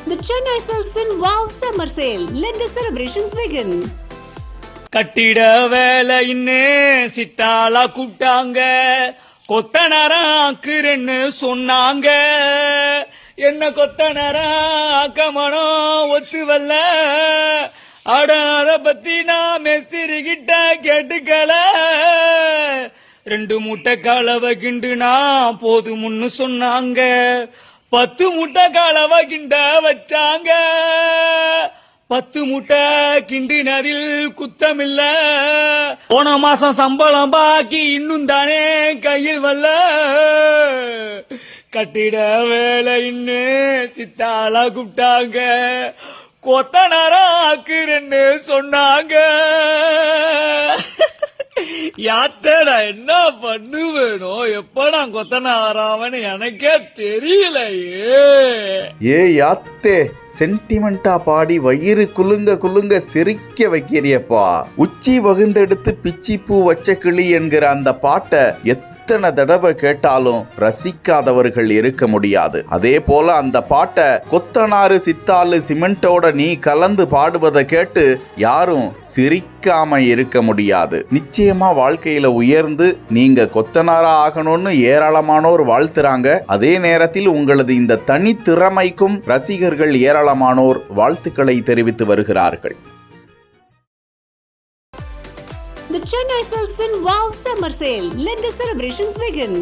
The Chennai Silks in Wow Summer Sale. Let the celebrations begin. கட்டிட வேலைன்னு சித்தாளா கூட்டாங்க, கொத்தனராக்குறேன்னு சொன்னாங்க. என்ன கொத்தனராக்கமனம் ஒத்து வரல, அட பத்தி நான் மெஸ்திரிகிட்ட கேட்டுக்கல. 2 மூட்டை கலவை கிண்டுனா போதும்னு சொன்னாங்க, 10 மூட்டை கலவை கிண்ட வச்சாங்க. 10 மூட்டை கிண்டினதில் குத்தமில்ல, போன மாசம் சம்பளம் பாக்கி இன்னும் தானே கையில் வரல. கட்டிட வேலைன்னு சித்தாளா கூப்பிட்டாங்க, கொத்தனராக்குறேன்னு சொன்னாங்க. யாத்தடா என்ன பண்ணுவேனோ, எப்ப நான் கொத்தனாராமன்னு எனக்கே தெரியலையே. யாத்தே சென்டிமெண்டா பாடி வயிறு குலுங்க குலுங்க சிரிக்க வைக்கிறியப்பா. உச்சி வகுந்தெடுத்து பிச்சி பூ வச்ச கிளி என்கிற அந்த பாட்டை எத்தனை தடவை கேட்டாலும் ரசிக்காதவர்கள் இருக்க முடியாது. அதே போல அந்த பாட்டை கொத்தனாரு சித்தாளு சிமெண்டோட நீ கலந்து பாடுவதை கேட்டு யாரும் சிரிக்காம இருக்க முடியாது. நிச்சயமா வாழ்க்கையில உயர்ந்து நீங்க கொத்தனாரா ஆகணும்னு ஏராளமானோர் வாழ்த்துறாங்க. அதே நேரத்தில் உங்களது இந்த தனித்திறமைக்கும் ரசிகர்கள் ஏராளமானோர் வாழ்த்துக்களை தெரிவித்து வருகிறார்கள். The Chennai Silks in Wow Summer Sale. Let the celebrations begin.